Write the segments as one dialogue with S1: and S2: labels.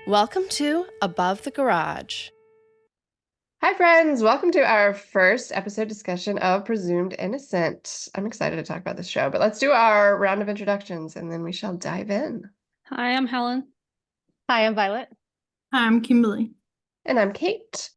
S1: Welcome to Above the Garage.
S2: Hi, friends. Welcome to our first episode discussion of Presumed Innocent. I'm excited to talk about this show, but let's do our round of introductions and then we shall dive in.
S3: Hi, I'm Helen.
S4: Hi, I'm Violet.
S5: Hi, I'm Kimberly.
S2: And I'm Kate.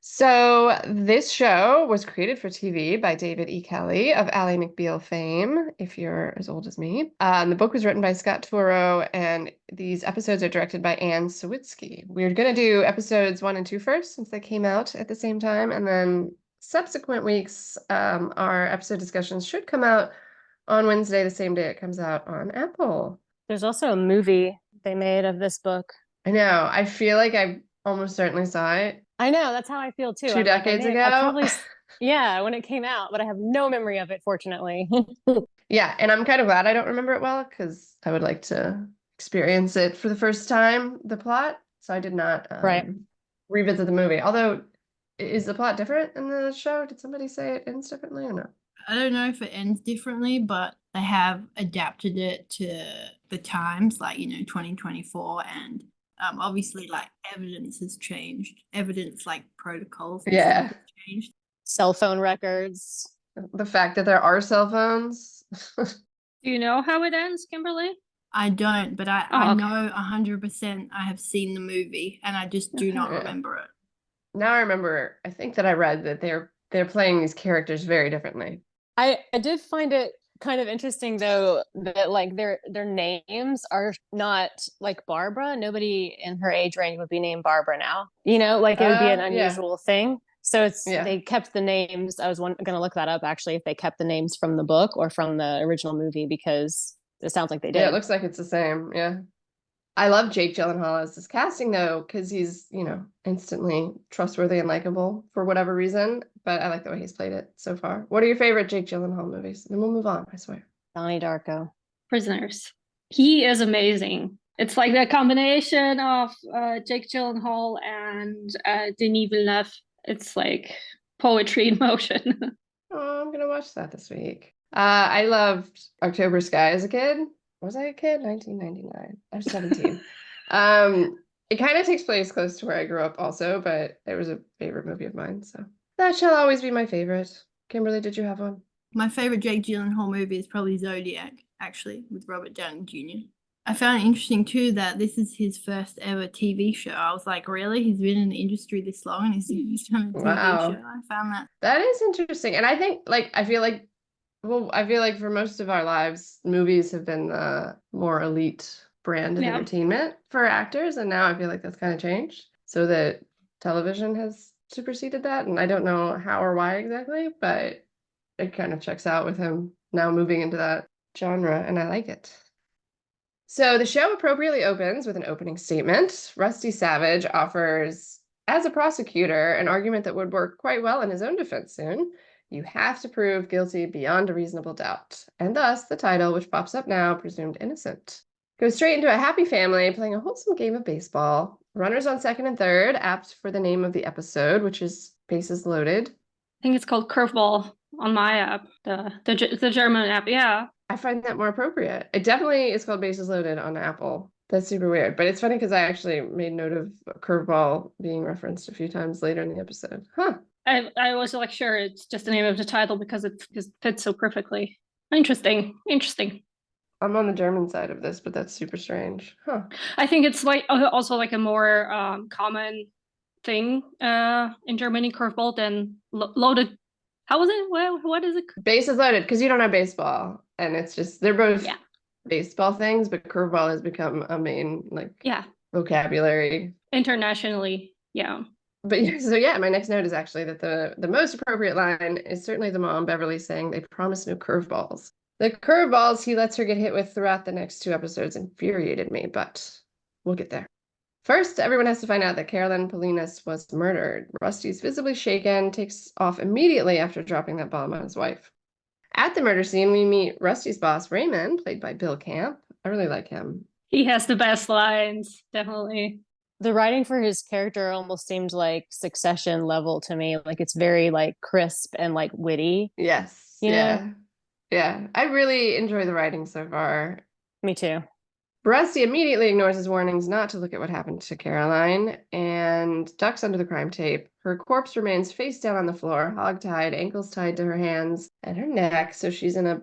S2: So this show was created for TV by David E. Kelley of Ally McBeal fame, if you're as old as me. The book was written by Scott Turow, and these episodes are directed by Anne Sawitsky. We're going to do episodes 1 and 2 first, since they came out at the same time, and then subsequent weeks, our episode discussions should come out on Wednesday, the same day it comes out on Apple.
S4: There's also a movie they made of this book.
S2: I know. I feel like I almost certainly saw it.
S4: I know, that's how I feel too.
S2: 2 decades ago?
S4: Yeah, when it came out, but I have no memory of it, fortunately.
S2: Yeah, and I'm kind of glad I don't remember it well because I would like to experience it for the first time, the plot. So I did not revisit the movie. Although, is the plot different in the show? Did somebody say it ends differently or no?
S5: I don't know if it ends differently, but they have adapted it to the times, 2024, and obviously, evidence has changed. Evidence, protocols
S2: have
S5: changed.
S4: Cell phone records.
S2: The fact that there are cell phones.
S3: Do you know how it ends, Kimberly?
S5: I don't, but I
S3: okay.
S5: know 100% I have seen the movie, and I just do not remember it.
S2: Now I remember, I think that I read that they're playing these characters very differently.
S4: I did find it kind of interesting though that their names are not like Barbara. Nobody in her age range would be named Barbara now. It would be an unusual thing. So they kept the names. I was going to look that up actually, if they kept the names from the book or from the original movie, because it sounds like they did.
S2: Yeah, it looks like it's the same. Yeah. I love Jake Gyllenhaal as this casting though, because he's, instantly trustworthy and likable for whatever reason. But I like the way he's played it so far. What are your favorite Jake Gyllenhaal movies? Then we'll move on, I swear.
S4: Donnie Darko.
S3: Prisoners. He is amazing. It's like the combination of Jake Gyllenhaal and Denis Villeneuve. It's like poetry in motion.
S2: Oh, I'm gonna watch that this week. I loved October Sky as a kid. Was I a kid? 1999. I was 17. It kind of takes place close to where I grew up also, but it was a favorite movie of mine, so that shall always be my favorite. Kimberly, did you have one?
S5: My favorite Jake Gyllenhaal movie is probably Zodiac, actually, with Robert Downey Jr. I found it interesting too that this is his first ever TV show. I was like, really? He's been in the industry this long and he's done a TV show? I found that.
S2: That is interesting. And I think, I feel like for most of our lives, movies have been the more elite brand of entertainment for actors. And now I feel like that's kind of changed so that television has superseded that. And I don't know how or why exactly, but it kind of checks out with him now moving into that genre. And I like it. So the show appropriately opens with an opening statement. Rusty Sabich offers, as a prosecutor, an argument that would work quite well in his own defense soon. You have to prove guilty beyond a reasonable doubt. And thus, the title, which pops up now, Presumed Innocent, goes straight into a happy family playing a wholesome game of baseball. Runners on second and third, apt for the name of the episode, which is Bases Loaded.
S3: I think it's called Curveball on my app, the German app, yeah.
S2: I find that more appropriate. It definitely is called Bases Loaded on Apple. That's super weird. But it's funny because I actually made note of Curveball being referenced a few times later in the episode. Huh.
S3: I was sure it's just the name of the title because it just fits so perfectly. Interesting.
S2: I'm on the German side of this, but that's super strange. Huh.
S3: I think it's also a more common thing in Germany, curveball, than loaded. How was it? What is it?
S2: Bases Loaded, because you don't have baseball. And it's just, they're both baseball things, but curveball has become a main vocabulary.
S3: Internationally, yeah.
S2: But my next note is actually that the most appropriate line is certainly the mom, Beverly, saying they promise no curveballs. The curveballs he lets her get hit with throughout the next 2 episodes infuriated me, but we'll get there. First, everyone has to find out that Carolyn Polhemus was murdered. Rusty's visibly shaken, takes off immediately after dropping that bomb on his wife. At the murder scene, we meet Rusty's boss, Raymond, played by Bill Camp. I really like him.
S3: He has the best lines, definitely.
S4: The writing for his character almost seemed like Succession level to me. It's very crisp and witty.
S2: Yes. Yeah. I really enjoy the writing so far.
S4: Me too.
S2: Rusty immediately ignores his warnings not to look at what happened to Caroline and ducks under the crime tape. Her corpse remains face down on the floor, hog-tied, ankles tied to her hands and her neck, so she's in a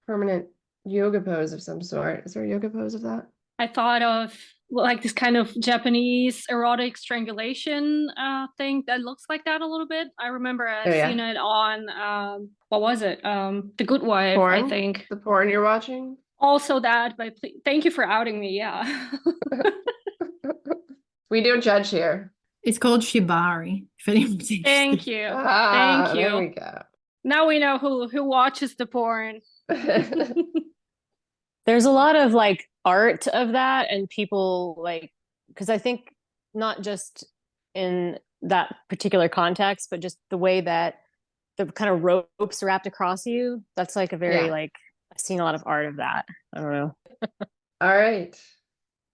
S2: permanent yoga pose of some sort. Is there a yoga pose of that?
S3: I thought of like this kind of Japanese erotic strangulation thing that looks like that a little bit. I remember I've seen it on what was it? The Good Wife,
S2: porn?
S3: I think.
S2: The porn you're watching?
S3: Also that, but thank you for outing me. Yeah.
S2: We don't judge here.
S5: It's called Shibari. If anyone's interested.
S3: Thank you.
S2: Ah,
S3: Thank you.
S2: There we go.
S3: Now we know who watches the porn.
S4: There's a lot of like art of that, and people like, because I think not just in that particular context, but just the way that the kind of ropes wrapped across you. That's like a very like, I've seen a lot of art of that. I don't know.
S2: All right.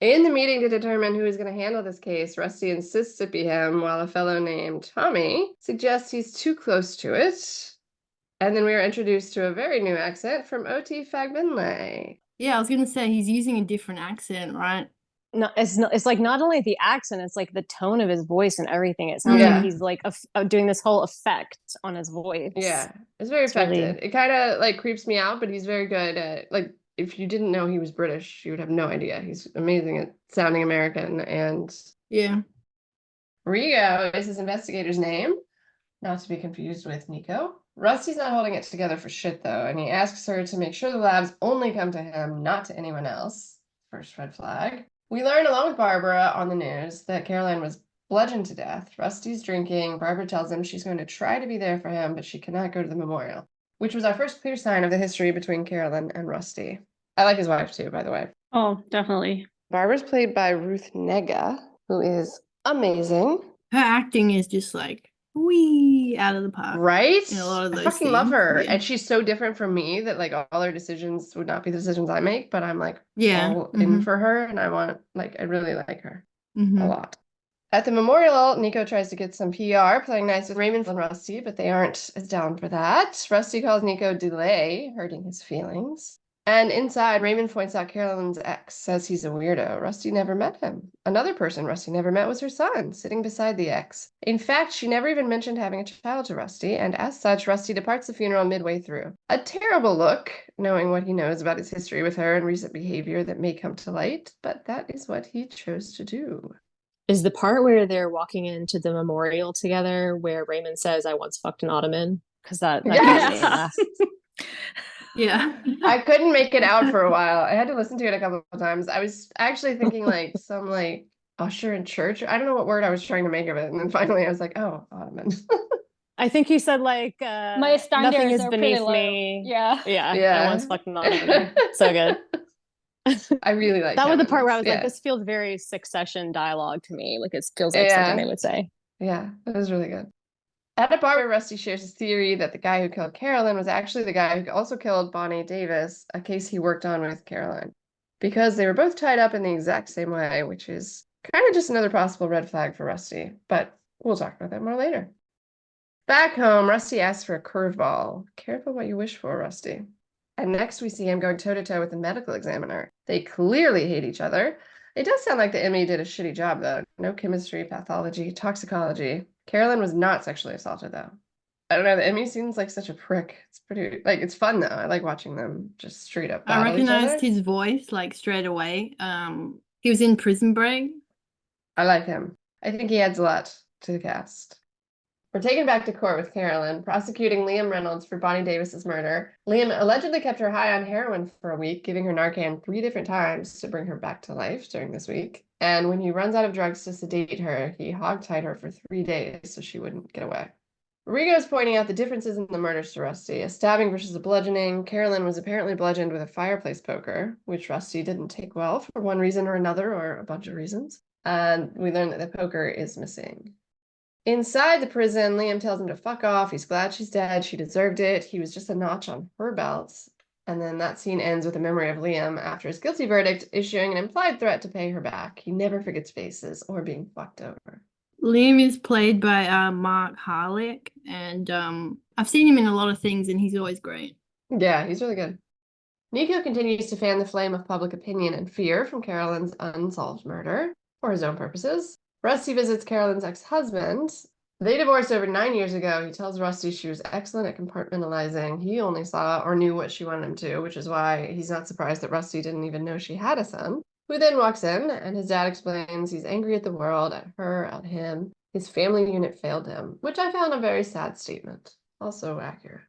S2: In the meeting to determine who is going to handle this case, Rusty insists it be him, while a fellow named Tommy suggests he's too close to it. And then we are introduced to a very new accent from O.T. Fagbenle.
S5: Yeah, I was gonna say he's using a different accent, right?
S4: No, it's like not only the accent, it's like the tone of his voice and everything. It sounds like he's like doing this whole effect on his voice.
S2: Yeah, it's very affected. It kind of like creeps me out, but he's very good at, like, if you didn't know he was British, you would have no idea. He's amazing at sounding American. And Rigo is his investigator's name, not to be confused with Nico. Rusty's not holding it together for shit, though, and he asks her to make sure the labs only come to him, not to anyone else. First red flag. We learn, along with Barbara on the news, that Caroline was bludgeoned to death. Rusty's drinking. Barbara tells him she's going to try to be there for him, but she cannot go to the memorial, which was our first clear sign of the history between Carolyn and Rusty. I like his wife, too, by the way.
S3: Oh, definitely.
S2: Barbara's played by Ruth Negga, who is amazing.
S5: Her acting is just like, wee, out of the park.
S2: Right?
S5: In a lot of those
S2: I fucking love
S5: scenes.
S2: her.
S5: Yeah.
S2: And she's so different from me that, like, all her decisions would not be the decisions I make, but I'm, like, all in for her, and I really like her a lot. At the memorial, Nico tries to get some PR, playing nice with Raymond and Rusty, but they aren't as down for that. Rusty calls Nico delay, hurting his feelings. And inside, Raymond points out Carolyn's ex, says he's a weirdo. Rusty never met him. Another person Rusty never met was her son, sitting beside the ex. In fact, she never even mentioned having a child to Rusty, and as such, Rusty departs the funeral midway through. A terrible look, knowing what he knows about his history with her and recent behavior that may come to light, but that is what he chose to do.
S4: Is the part where they're walking into the memorial together where Raymond says, "I once fucked an Ottoman"? Because that
S5: Yeah.
S2: I couldn't make it out for a while. I had to listen to it a couple of times. I was actually thinking like some like usher in church. I don't know what word I was trying to make of it. And then finally I was like, oh, Ottoman.
S4: I think you said like
S3: my standards
S4: nothing is
S3: are
S4: beneath
S3: pretty low.
S4: me.
S3: Yeah.
S4: I once fucked an Ottoman. So good.
S2: I really like
S4: that was the part where I was
S2: like,
S4: like, this feels very Succession dialogue to me. Like it feels like something they would say.
S2: Yeah, that was really good. At a bar where Rusty shares his theory that the guy who killed Carolyn was actually the guy who also killed Bonnie Davis, a case he worked on with Caroline, because they were both tied up in the exact same way, which is kind of just another possible red flag for Rusty, but we'll talk about that more later. Back home, Rusty asks for a curveball. Careful what you wish for, Rusty. And next we see him going toe-to-toe with the medical examiner. They clearly hate each other. It does sound like the ME did a shitty job, though. No chemistry, pathology, toxicology. Carolyn was not sexually assaulted, though. I don't know, the ME seems like such a prick. It's pretty, like, it's fun, though. I like watching them just straight up battle
S5: I recognized
S2: each other.
S5: his voice, like, straight away. He was in Prison Break.
S2: I like him. I think he adds a lot to the cast. We're taken back to court with Carolyn, prosecuting Liam Reynolds for Bonnie Davis's murder. Liam allegedly kept her high on heroin for a week, giving her Narcan 3 different times to bring her back to life during this week. And when he runs out of drugs to sedate her, he hogtied her for 3 days so she wouldn't get away. Rigo's pointing out the differences in the murders to Rusty. A stabbing versus a bludgeoning. Carolyn was apparently bludgeoned with a fireplace poker, which Rusty didn't take well for one reason or another, or a bunch of reasons. And we learn that the poker is missing. Inside the prison, Liam tells him to fuck off. He's glad she's dead. She deserved it. He was just a notch on her belt. And then that scene ends with a memory of Liam after his guilty verdict, issuing an implied threat to pay her back. He never forgets faces or being fucked over.
S5: Liam is played by Mark Harlick, and I've seen him in a lot of things, and he's always great.
S2: Yeah, he's really good. Nico continues to fan the flame of public opinion and fear from Carolyn's unsolved murder for his own purposes. Rusty visits Carolyn's ex-husband. They divorced over 9 years ago. He tells Rusty she was excellent at compartmentalizing. He only saw or knew what she wanted him to, which is why he's not surprised that Rusty didn't even know she had a son, who then walks in, and his dad explains he's angry at the world, at her, at him. His family unit failed him, which I found a very sad statement. Also accurate.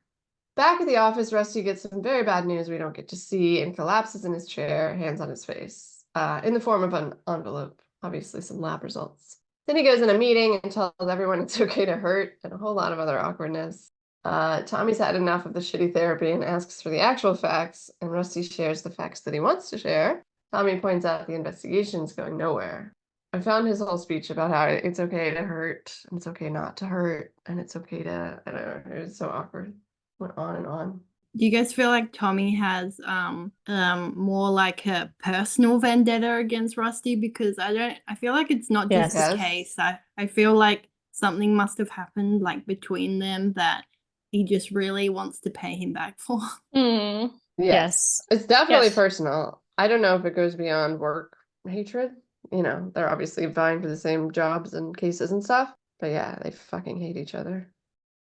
S2: Back at the office, Rusty gets some very bad news we don't get to see and collapses in his chair, hands on his face, in the form of an envelope, obviously some lab results. Then he goes in a meeting and tells everyone it's okay to hurt and a whole lot of other awkwardness. Tommy's had enough of the shitty therapy and asks for the actual facts, and Rusty shares the facts that he wants to share. Tommy points out the investigation's going nowhere. I found his whole speech about how it's okay to hurt, and it's okay not to hurt, and it's okay to, I don't know, it was so awkward. Went on and on.
S5: Do you guys feel like Tommy has more like a personal vendetta against Rusty? Because I feel like it's not just the case. I feel like something must have happened like between them that he just really wants to pay him back for.
S2: Yes. It's definitely personal. I don't know if it goes beyond work hatred. You know, they're obviously vying for the same jobs and cases and stuff. But yeah, they fucking hate each other.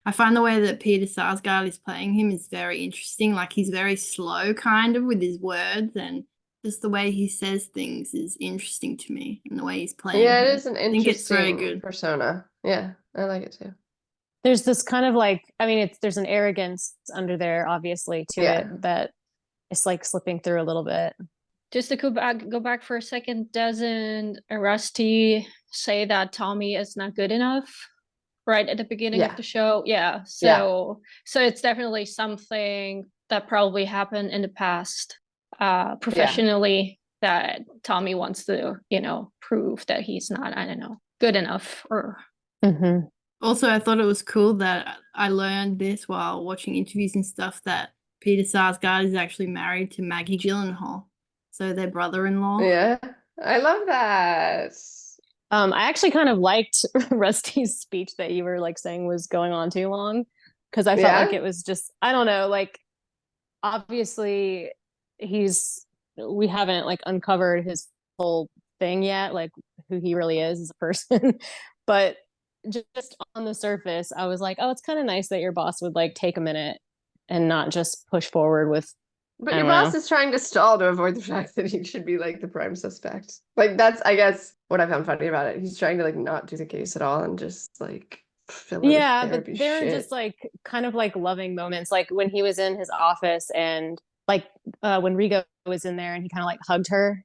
S5: I find the way that Peter Sarsgaard is playing him is very interesting. Like, he's very slow kind of with his words, and just the way he says things is interesting to me, and the way he's playing.
S2: Yeah,
S5: it
S2: is an interesting persona. Yeah, I like it too.
S4: There's this kind of like, I mean, there's an arrogance under there, obviously, to it that it's like slipping through a little bit.
S3: Just to go back for a second, doesn't Rusty say that Tommy is not good enough? Right at the beginning of the show. So it's definitely something that probably happened in the past professionally that Tommy wants to, prove that he's not, I don't know, good enough or.
S5: Also, I thought it was cool that I learned this while watching interviews and stuff, that Peter Sarsgaard is actually married to Maggie Gyllenhaal. So they're brother-in-law.
S2: Yeah, I love that.
S4: I actually kind of liked Rusty's speech that you were like saying was going on too long, because I felt like it was just, I don't know, like obviously we haven't like uncovered his whole thing yet, like who he really is as a person. But just on the surface, I was like, oh, it's kind of nice that your boss would like take a minute and not just push forward with.
S2: But your boss is trying to stall to avoid the fact that he should be like the prime suspect. Like, that's, I guess, what I found funny about it. He's trying to like not do the case at all and just like fill in
S4: but there are just like kind of like loving moments, like when he was in his office and like when Rigo was in there and he kind of like hugged her.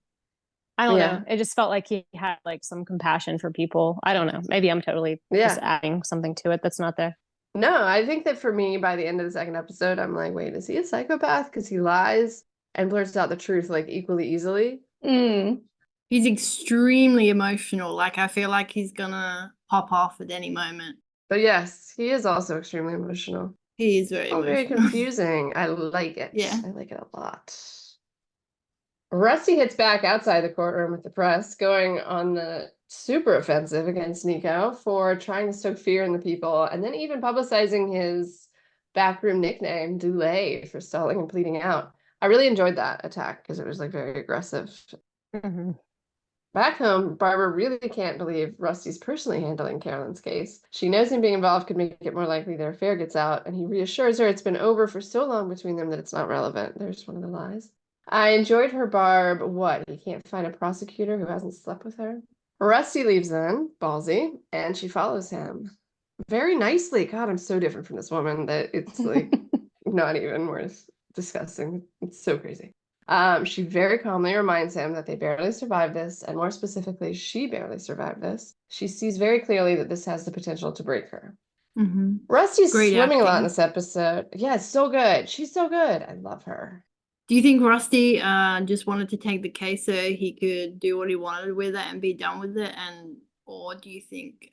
S4: I don't know. It just felt like he had like some compassion for people. I don't know. Maybe I'm totally just adding something to it that's not there.
S2: No, I think that for me, by the end of the second episode, I'm like, wait, is he a psychopath? Because he lies and blurts out the truth like equally easily.
S5: He's extremely emotional. Like, I feel like he's gonna pop off at any moment.
S2: But yes, he is also extremely emotional.
S5: He is very emotional.
S2: Very confusing. I like it.
S5: Yeah.
S2: I like it a lot. Rusty hits back outside the courtroom with the press, going on the super offensive against Nico for trying to stoke fear in the people, and then even publicizing his backroom nickname, Delay, for stalling and pleading out. I really enjoyed that attack because it was like very aggressive. Back home, Barbara really can't believe Rusty's personally handling Carolyn's case. She knows him being involved could make it more likely their affair gets out, and he reassures her it's been over for so long between them that it's not relevant. There's one of the lies. I enjoyed her Barb. What? He can't find a prosecutor who hasn't slept with her? Rusty leaves then, ballsy, and she follows him. Very nicely. God, I'm so different from this woman that it's like not even worth discussing. It's so crazy. She very calmly reminds him that they barely survived this, and more specifically, she barely survived this. She sees very clearly that this has the potential to break her. Rusty's swimming a lot in this episode. Yeah, it's so good. She's so good. I love her.
S5: Do you think Rusty just wanted to take the case so he could do what he wanted with it and be done with it, or do you think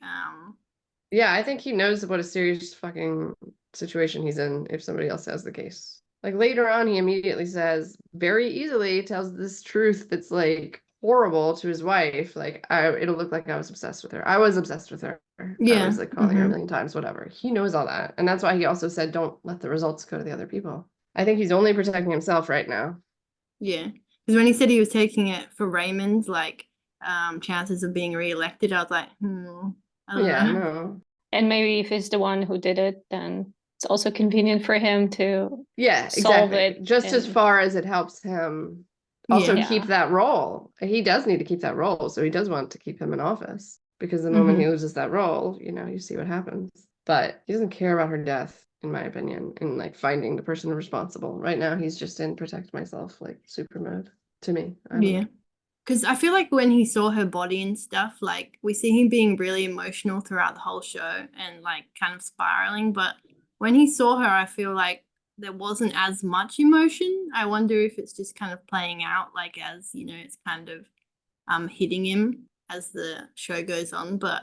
S2: Yeah, I think he knows what a serious fucking situation he's in if somebody else has the case. Like later on, he immediately says, very easily tells this truth that's like horrible to his wife. Like, it'll look like I was obsessed with her. I was obsessed with her.
S5: Yeah.
S2: I was like calling her a million times, whatever. He knows all that. And that's why he also said, don't let the results go to the other people. I think he's only protecting himself right now.
S5: Yeah. Because when he said he was taking it for Raymond's, like, chances of being re-elected, I was like, I don't know.
S2: No.
S3: And maybe if he's the one who did it, then it's also convenient for him to
S2: exactly.
S3: solve it.
S2: Just as far as it helps him also keep that role. He does need to keep that role, so he does want to keep him in office. Because the moment he loses that role, you see what happens. But he doesn't care about her death, in my opinion, in like finding the person responsible. Right now, he's just in protect myself, like super mode to me.
S5: Yeah. Because I feel like when he saw her body and stuff, like we see him being really emotional throughout the whole show and like kind of spiraling. But when he saw her, I feel like there wasn't as much emotion. I wonder if it's just kind of playing out, like as, it's kind of hitting him as the show goes on. But,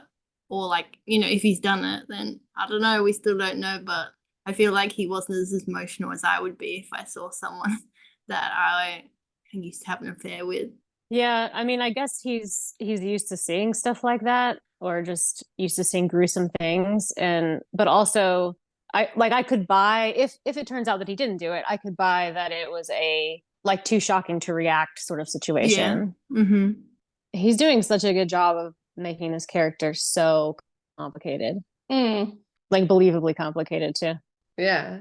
S5: or like, if he's done it, then I don't know. We still don't know. But I feel like he wasn't as emotional as I would be if I saw someone that I used to have an affair with.
S4: Yeah, I mean, I guess he's used to seeing stuff like that, or just used to seeing gruesome things. But also I could buy, if it turns out that he didn't do it, I could buy that it was a like too shocking to react sort of situation.
S5: Yeah. Mm-hmm.
S4: He's doing such a good job of making this character so complicated. Like believably complicated too.
S2: Yeah.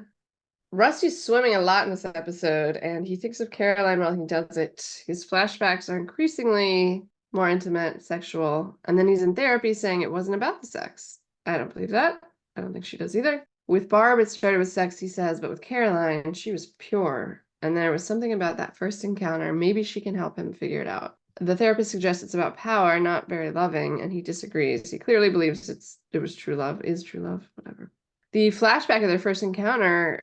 S2: Rusty's swimming a lot in this episode, and he thinks of Caroline while he does it. His flashbacks are increasingly more intimate, sexual, and then he's in therapy saying it wasn't about the sex. I don't believe that. I don't think she does either. With Barb, it started with sex, he says, but with Caroline, she was pure. And there was something about that first encounter. Maybe she can help him figure it out. The therapist suggests it's about power, not very loving, and he disagrees. He clearly believes it was true love, is true love, whatever. The flashback of their first encounter,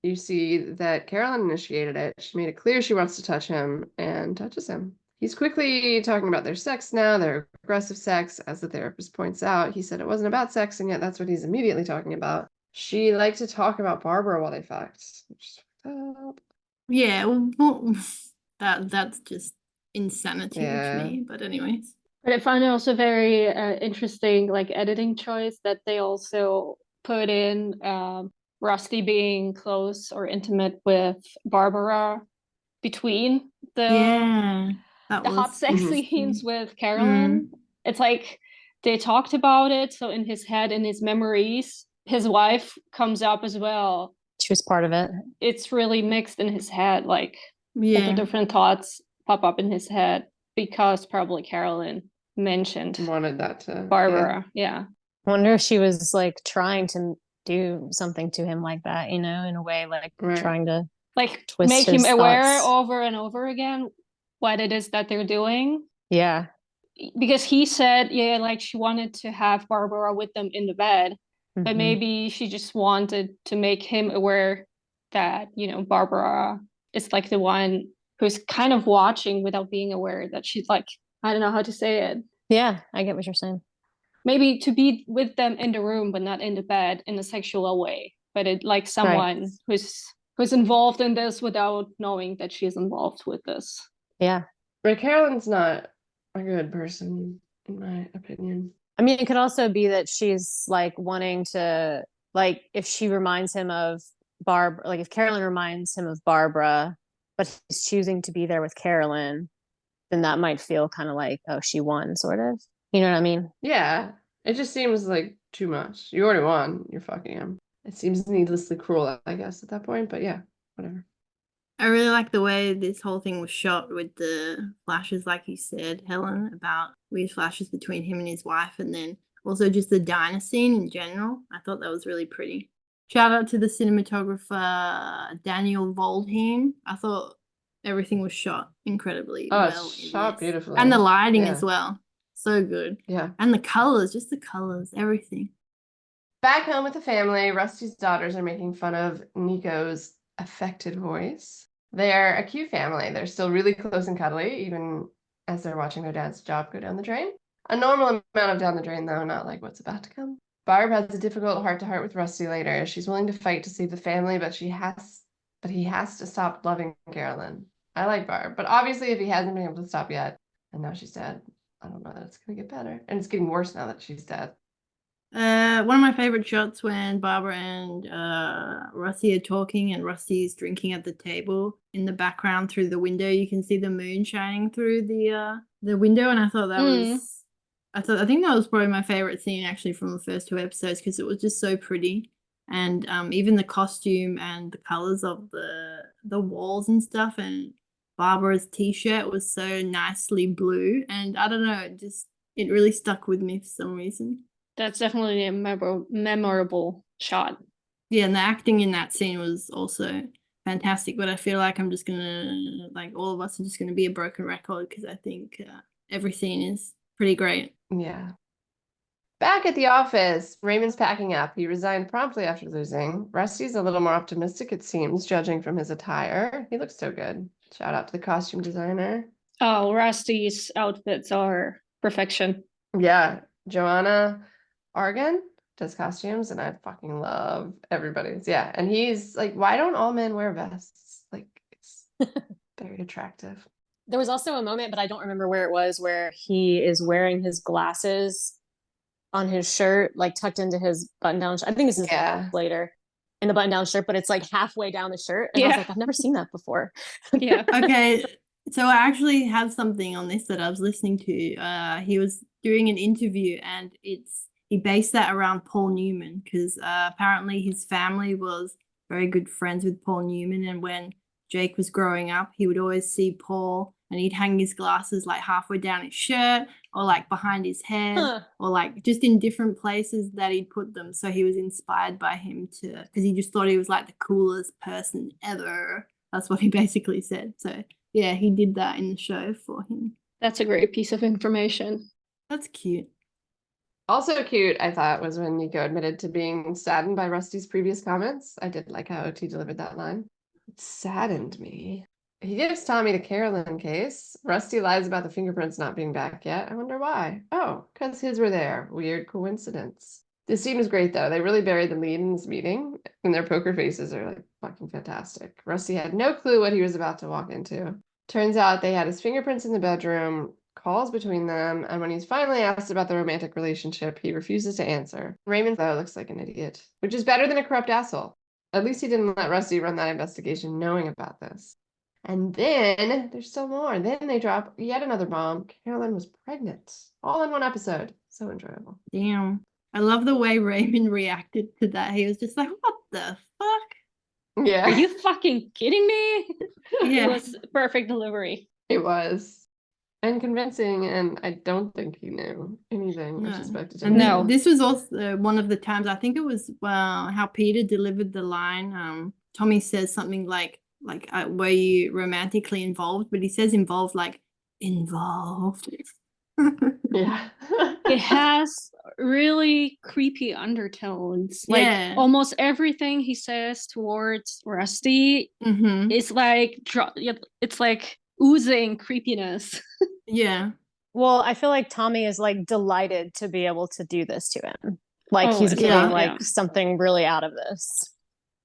S2: you see that Carolyn initiated it. She made it clear she wants to touch him and touches him. He's quickly talking about their sex now, their aggressive sex, as the therapist points out. He said it wasn't about sex, and yet that's what he's immediately talking about. She liked to talk about Barbara while they fucked, which is fucked up.
S5: Yeah, well, that's just insanity to me. But anyways.
S3: But I find it also very interesting, like editing choice that they also put in Rusty being close or intimate with Barbara between the hot sex scenes with Carolyn. It's like they talked about it, so in his head, in his memories, his wife comes up as well.
S4: She was part of it. It's
S3: really mixed in his head, like all the different thoughts pop up in his head because probably Carolyn wanted
S2: that to
S3: Barbara. Yeah.
S4: I wonder if she was like trying to do something to him like that, in a way, like trying to
S3: like
S4: twist
S3: make him aware
S4: thoughts
S3: over and over again what it is that they're doing.
S4: Yeah.
S3: Because he said, like she wanted to have Barbara with them in the bed, but maybe she just wanted to make him aware that, Barbara is like the one who's kind of watching without being aware that she's like, I don't know how to say it.
S4: Yeah, I get what you're saying.
S3: Maybe to be with them in the room, but not in the bed in a sexual way. But it like someone who's involved in this without knowing that she's involved with this.
S4: Yeah.
S2: But Carolyn's not a good person, in my opinion.
S4: I mean, it could also be that she's like wanting to, like, if she reminds him of Barbara, like if Carolyn reminds him of Barbara, but he's choosing to be there with Carolyn, then that might feel kind of like, oh, she won, sort of. You know what I mean?
S2: Yeah. It just seems like too much. You already won. You're fucking him. It seems needlessly cruel, I guess, at that point. But yeah, whatever.
S5: I really like the way this whole thing was shot with the flashes, like you said, Helen, about weird flashes between him and his wife, and then also just the diner scene in general. I thought that was really pretty. Shout out to the cinematographer, Daniel Voldheim. I thought everything was shot incredibly well.
S2: Shot beautifully.
S5: And the lighting as well. So good.
S2: Yeah.
S5: And the colors, just the colors, everything.
S2: Back home with the family, Rusty's daughters are making fun of Nico's affected voice. They're a cute family. They're still really close and cuddly, even as they're watching their dad's job go down the drain. A normal amount of down the drain, though, not like what's about to come. Barb has a difficult heart-to-heart with Rusty later. She's willing to fight to save the family, but he has to stop loving Carolyn. I like Barb, but obviously if he hasn't been able to stop yet, and now she's dead, I don't know that it's going to get better. And it's getting worse now that she's dead.
S5: One of my favorite shots when Barbara and Rusty are talking and Rusty is drinking at the table. In the background through the window, you can see the moon shining through the window, and I thought that was, I think that was probably my favorite scene actually from the first 2 episodes because it was just so pretty, and even the costume and the colors of the walls and stuff, and Barbara's t-shirt was so nicely blue, and I don't know, it really stuck with me for some reason.
S3: That's definitely a memorable shot.
S5: Yeah, and the acting in that scene was also fantastic, but I feel like I'm just gonna, like, all of us are just gonna be a broken record because I think every scene is pretty great.
S2: Yeah. Back at the office, Raymond's packing up. He resigned promptly after losing. Rusty's a little more optimistic, it seems, judging from his attire. He looks so good. Shout out to the costume designer.
S3: Oh, Rusty's outfits are perfection.
S2: Yeah, Joanna Argan does costumes, and I fucking love everybody's. Yeah, and he's like, why don't all men wear vests? Like, it's very attractive.
S4: There was also a moment, but I don't remember where it was, where he is wearing his glasses on his shirt, like tucked into his button-down. I think this is later in the button-down shirt, but it's like halfway down the shirt. And I was like, I've never seen that before.
S3: Yeah.
S5: Okay, so I actually have something on this that I was listening to. He was doing an interview, and he based that around Paul Newman because apparently his family was very good friends with Paul Newman, and when Jake was growing up, he would always see Paul and he'd hang his glasses like halfway down his shirt or like behind his head or like just in different places that he'd put them. So he was inspired by him because he just thought he was like the coolest person ever. That's what he basically said. So yeah, he did that in the show for him.
S3: That's a great piece of information.
S5: That's cute.
S2: Also cute, I thought, was when Nico admitted to being saddened by Rusty's previous comments. I did like how OT delivered that line. It saddened me. He gives Tommy the Carolyn case. Rusty lies about the fingerprints not being back yet. I wonder why. Oh, because his were there. Weird coincidence. This scene was great, though. They really buried the lead in this meeting, and their poker faces are like fucking fantastic. Rusty had no clue what he was about to walk into. Turns out they had his fingerprints in the bedroom, calls between them, and when he's finally asked about the romantic relationship, he refuses to answer. Raymond, though, looks like an idiot, which is better than a corrupt asshole. At least he didn't let Rusty run that investigation knowing about this. And then there's still more. Then they drop yet another bomb. Carolyn was pregnant. All in one episode. So enjoyable.
S5: Damn. I love the way Raymond reacted to that. He was just like, what the fuck?
S2: Yeah.
S3: Are you fucking kidding me?
S5: Yeah.
S3: It was perfect delivery.
S2: It was. And convincing, and I don't think he knew anything with respect to
S5: No. This was also one of the times, I think it was how Peter delivered the line. Tommy says something like were you romantically involved? But he says involved like involved.
S2: Yeah.
S3: It has really creepy undertones. Like almost everything he says towards Rusty is like it's like oozing creepiness.
S5: Yeah.
S4: Well, I feel like Tommy is like delighted to be able to do this to him. Like he's getting something really out of this.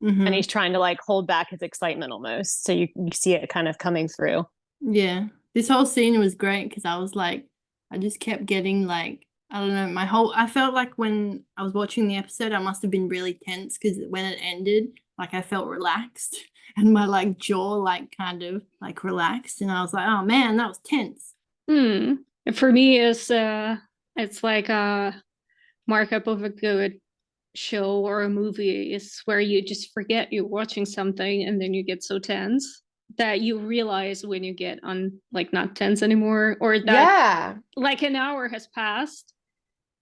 S4: And he's trying to like hold back his excitement almost. So you see it kind of coming through.
S5: Yeah. This whole scene was great because I was like, I just kept getting like, I don't know, I felt like when I was watching the episode, I must have been really tense because when it ended, like I felt relaxed and my like jaw like kind of like relaxed. And I was like, oh man, that was tense.
S3: For me, it's like a markup of a good show or a movie is where you just forget you're watching something and then you get so tense that you realize when you get on like not tense anymore or that like an hour has passed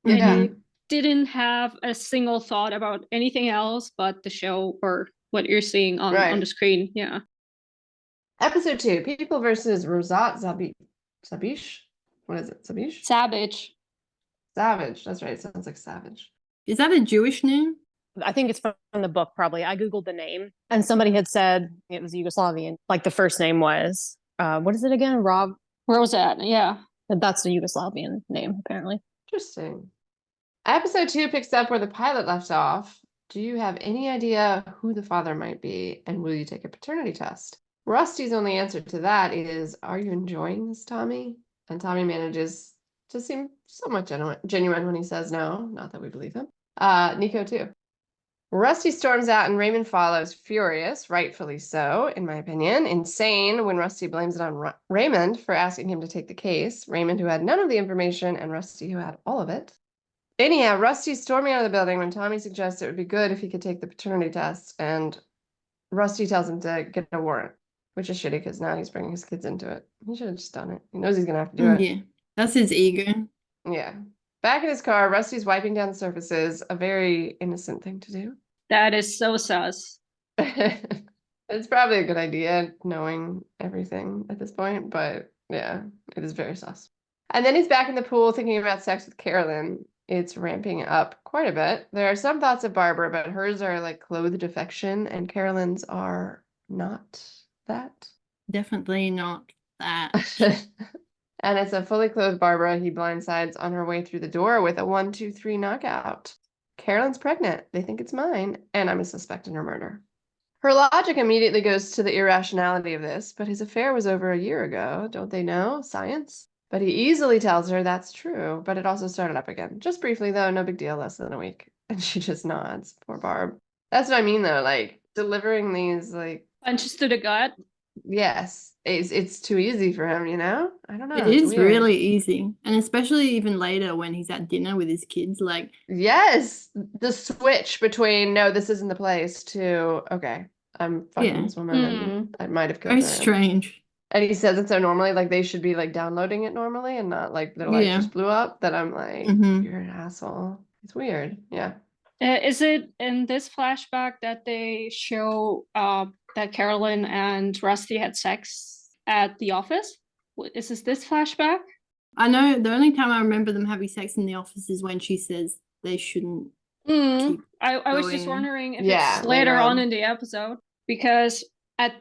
S3: and you didn't have a single thought about anything else but the show or what you're seeing on the screen. Yeah.
S2: Episode 2, People versus Rozat Sabich. What is it? Sabich?
S3: Savage.
S2: That's right. It sounds like Savage.
S5: Is that a Jewish name?
S4: I think it's from the book, probably. I Googled the name and somebody had said it was Yugoslavian. Like the first name was, what is it again?
S3: Rozat, yeah.
S4: That's the Yugoslavian name, apparently.
S2: Interesting. Episode 2 picks up where the pilot left off. Do you have any idea who the father might be? And will you take a paternity test? Rusty's only answer to that is, are you enjoying this, Tommy? And Tommy manages Just seemed somewhat genuine when he says no. Not that we believe him. Nico too. Rusty storms out and Raymond follows, furious, rightfully so, in my opinion. Insane when Rusty blames it on Raymond for asking him to take the case. Raymond, who had none of the information, and Rusty, who had all of it. Anyhow, Rusty's storming out of the building when Tommy suggests it would be good if he could take the paternity test, and Rusty tells him to get a warrant, which is shitty because now he's bringing his kids into it. He should have just done it. He knows he's going to have to do it.
S5: Yeah, that's his ego.
S2: Yeah. Back in his car, Rusty's wiping down the surfaces, a very innocent thing to do.
S3: That is so sus.
S2: It's probably a good idea, knowing everything at this point, but yeah, it is very sus. And then he's back in the pool thinking about sex with Carolyn. It's ramping up quite a bit. There are some thoughts of Barbara, but hers are like clothed affection, and Carolyn's are not that.
S5: Definitely not that.
S2: And it's a fully clothed Barbara he blindsides on her way through the door with a 1-2-3 knockout. Carolyn's pregnant. They think it's mine, and I'm a suspect in her murder. Her logic immediately goes to the irrationality of this, but his affair was over a year ago. Don't they know? Science. But he easily tells her that's true, but it also started up again. Just briefly, though, no big deal, less than a week. And she just nods. Poor Barb. That's what I mean, though, like, delivering these, like...
S3: punches to the gut.
S2: Yes. It's too easy for him, you know? I don't know.
S5: It is really easy. And especially even later when he's at dinner with his kids, like...
S2: Yes! The switch between, no, this isn't the place, to, okay, I'm fucking this woman, and I might have killed her.
S5: Very strange.
S2: And he says it so normally, like they should be like downloading it normally and not like their light just blew up, that I'm like, you're an asshole. It's weird. Yeah.
S3: Is it in this flashback that they show that Carolyn and Rusty had sex at the office? Is this flashback?
S5: I know the only time I remember them having sex in the office is when she says they shouldn't.
S3: I was just wondering if it's later on in the episode, because at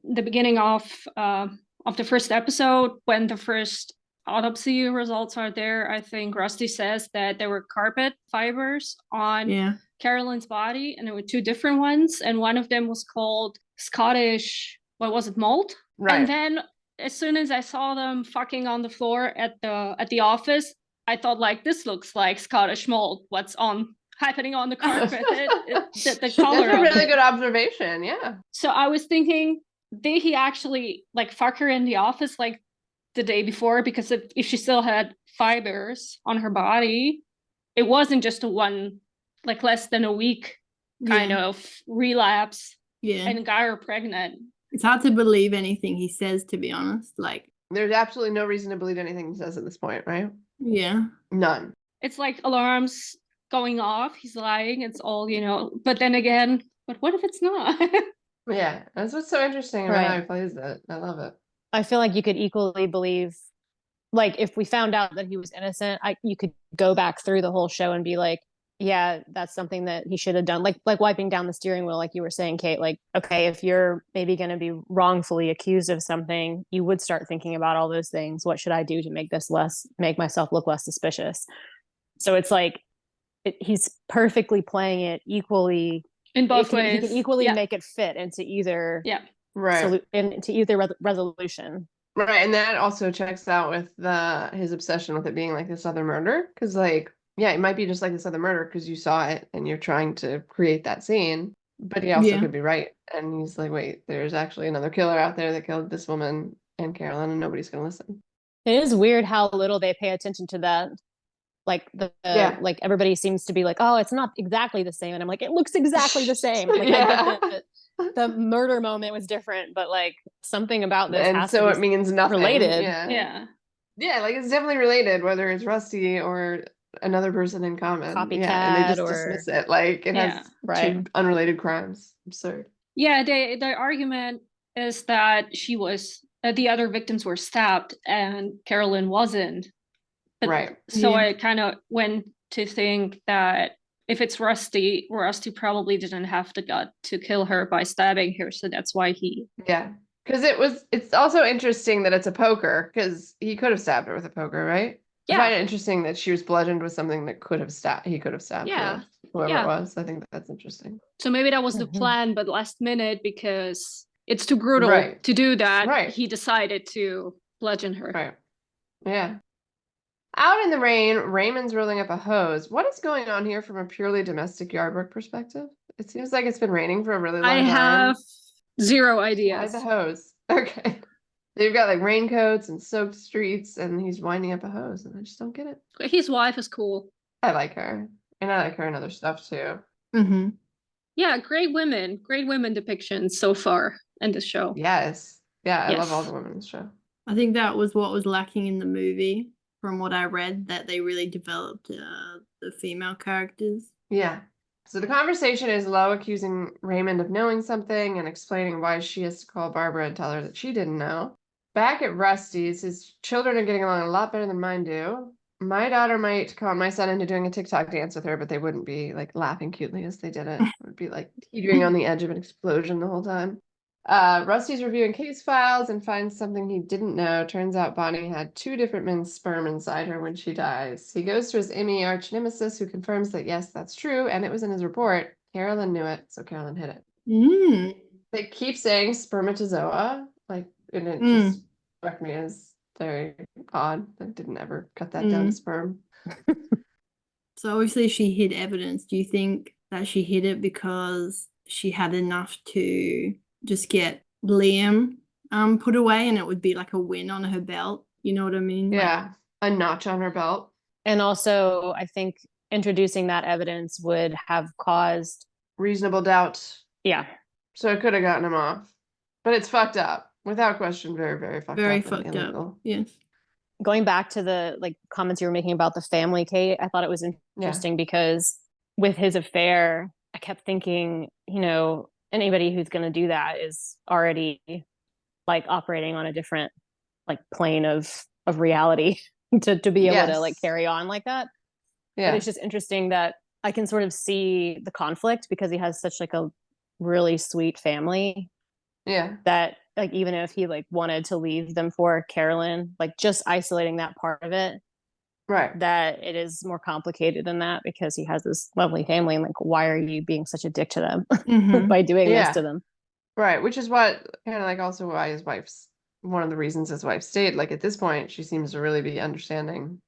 S3: the beginning of the first episode, when the first autopsy results are there, I think Rusty says that there were carpet fibers on Carolyn's body, and there were two different ones, and one of them was called Scottish, what was it, mold? Right. And then as soon as I saw them fucking on the floor at the office, I thought, like, this looks like Scottish mold. What's happening on the carpet? the color.
S2: That's a really good observation. Yeah.
S3: So I was thinking, did he actually like fuck her in the office like the day before? Because if she still had fibers on her body, it wasn't just a like less than a week kind of relapse and got her pregnant.
S5: It's hard to believe anything he says, to be honest. Like,
S2: there's absolutely no reason to believe anything he says at this point, right?
S5: Yeah.
S2: None.
S3: It's like alarms going off. He's lying. It's all, but then again, but what if it's not?
S2: Yeah, that's what's so interesting about how he plays it. I love it.
S4: I feel like you could equally believe, like, if we found out that he was innocent, you could go back through the whole show and be like, yeah, that's something that he should have done. Like wiping down the steering wheel, like you were saying, Kate. Like, okay, if you're maybe going to be wrongfully accused of something, you would start thinking about all those things. What should I do to make myself look less suspicious? So it's like he's perfectly playing it equally
S3: in both ways.
S4: He can equally make it fit into either into either resolution.
S2: Right, and that also checks out with his obsession with it being like this other murder, because like, yeah, it might be just like this other murder because you saw it and you're trying to create that scene, but he also could be right, and he's like, wait, there's actually another killer out there that killed this woman and Carolyn, and nobody's gonna listen.
S4: It is weird how little they pay attention to that. Like like everybody seems to be like, oh, it's not exactly the same, and I'm like, it looks exactly the same. Like, I get the murder moment was different, but like something about this,
S2: and so it means nothing.
S4: Related.
S2: Yeah, like it's definitely related, whether it's Rusty or another person in common.
S4: Copycat,
S2: and they just dismiss it like it has two unrelated crimes. Absurd.
S3: Yeah, the argument is that the other victims were stabbed and Carolyn wasn't. But, so I kind of went to think that if it's Rusty probably didn't have the gut to kill her by stabbing her, so that's why he. Yeah,
S2: because it's also interesting that it's a poker, because he could have stabbed her with a poker, right? Yeah. I find it interesting that she was bludgeoned with something that he could have stabbed her, whoever it was. I think that's interesting.
S3: So maybe that was the plan, but last minute, because it's too brutal to do that, he decided to bludgeon her.
S2: Right. Yeah. Out in the rain, Raymond's rolling up a hose. What is going on here from a purely domestic yard work perspective? It seems like it's been raining for a really long time.
S3: I have zero
S2: Why
S3: ideas.
S2: the hose? Okay. They've got like raincoats and soaked streets, and he's winding up a hose, and I just don't get it.
S3: His wife is cool.
S2: I like her. And I like her in other stuff too.
S5: Mm-hmm.
S3: Yeah, great women depictions so far in the show.
S2: Yes. Yeah, I
S3: Yes.
S2: love all the women in the show.
S5: I think that was what was lacking in the movie, from what I read, that they really developed the female characters.
S2: Yeah. So the conversation is Lo accusing Raymond of knowing something and explaining why she has to call Barbara and tell her that she didn't know. Back at Rusty's, his children are getting along a lot better than mine do. My daughter might con my son into doing a TikTok dance with her, but they wouldn't be like laughing cutely as they did it. It would be like teetering on the edge of an explosion the whole time. Rusty's reviewing case files and finds something he didn't know. Turns out Bonnie had 2 different men's sperm inside her when she dies. He goes to his Emmy arch nemesis, who confirms that yes, that's true, and it was in his report. Carolyn knew it, so Carolyn hid it.
S5: Mm.
S2: They keep saying spermatozoa, like, and it just struck me as very odd. I didn't ever cut that down to sperm.
S5: So obviously she hid evidence. Do you think that she hid it because she had enough to just get Liam put away and it would be like a win on her belt? You know what I mean?
S2: Yeah, a notch on her belt.
S4: And also, I think introducing that evidence would have caused
S2: reasonable doubt.
S4: Yeah.
S2: So it could have gotten him off. But it's fucked up. Without question, very, very fucked up.
S5: Very fucked up. Yes.
S4: Going back to the like comments you were making about the family, Kate, I thought it was interesting because with his affair, I kept thinking, you know, anybody who's going to do that is already like operating on a different like plane of reality to be able to like carry on like that. Yeah. But it's just interesting that I can sort of see the conflict because he has such like a really sweet family.
S2: Yeah.
S4: That like even if he like wanted to leave them for Carolyn, like just isolating that part of it.
S2: Right.
S4: That it is more complicated than that because he has this lovely family and like why are you being such a dick to them by doing this to them?
S2: Right. Which is what kind of like also why his wife's one of the reasons his wife stayed. Like at this point, she seems to really be understanding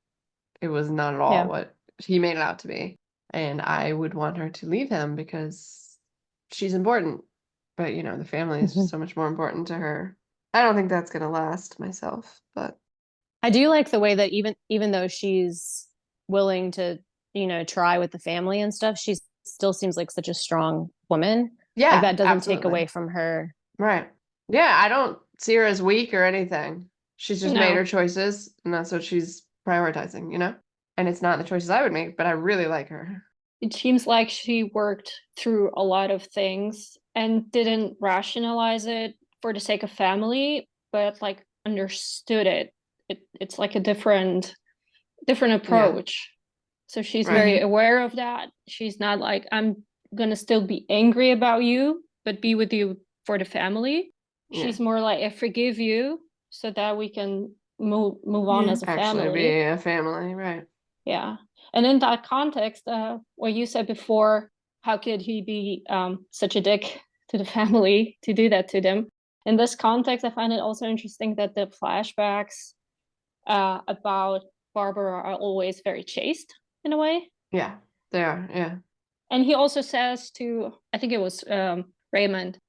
S2: it was not at all what he made it out to be. And I would want her to leave him because she's important. But, you know, the family is just so much more important to her. I don't think that's going to last myself, but.
S4: I do like the way that even though she's willing to, you know, try with the family and stuff, she still seems like such a strong woman.
S2: Yeah.
S4: Like that doesn't take away from her.
S2: Right. Yeah. I don't see her as weak or anything. She's just made her choices and that's what she's prioritizing, you know? And it's not the choices I would make, but I really like her.
S3: It seems like she worked through a lot of things and didn't rationalize it for the sake of family, but like understood it. It's like a different approach. So she's very aware of that. She's not like, I'm gonna still be angry about you, but be with you for the family. She's more like, I forgive you so that we can move on as a family.
S2: Actually be a family, right.
S3: Yeah. And in that context, what you said before, how could he be such a dick to the family to do that to them? In this context, I find it also interesting that the flashbacks about Barbara are always very chaste in a way.
S2: Yeah, they are. Yeah.
S3: And he also says to, I think it was Raymond,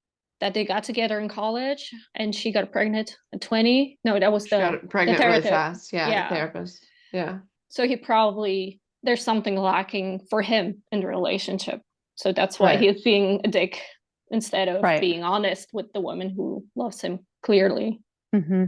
S3: that they got together in college and she got pregnant at 20. No, that was
S2: she got pregnant really fast. Yeah, the therapist. Yeah.
S3: So he probably, there's something lacking for him in the relationship. So that's why he's being a dick instead of being honest with the woman who loves him clearly.
S4: Mm-hmm.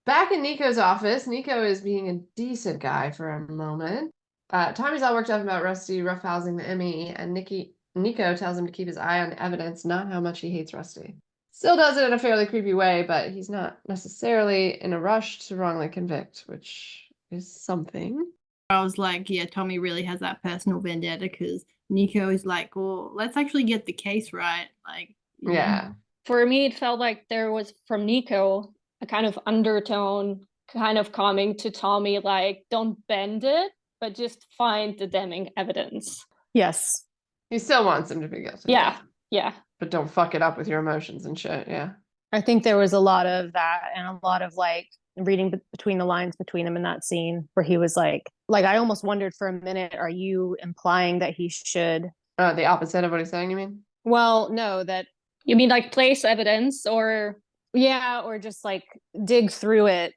S2: Back in Nico's office, Nico is being a decent guy for a moment. Tommy's all worked up about Rusty roughhousing the Emmy, and Nico tells him to keep his eye on the evidence, not how much he hates Rusty. Still does it in a fairly creepy way, but he's not necessarily in a rush to wrongly convict, which is something.
S5: I was like, yeah, Tommy really has that personal vendetta because Nico is like, well, let's actually get the case right. Like,
S2: yeah.
S3: For me, it felt like there was from Nico a kind of undertone, kind of coming to Tommy, like, don't bend it, but just find the damning evidence.
S4: Yes.
S2: He still wants him to be guilty.
S3: Yeah.
S2: But don't fuck it up with your emotions and shit. Yeah.
S4: I think there was a lot of that and a lot of like reading between the lines between them in that scene where he was like I almost wondered for a minute, are you implying that he should
S2: the opposite of what he's saying, you mean?
S4: Well, no, that
S3: you mean like place evidence or
S4: or just like dig through it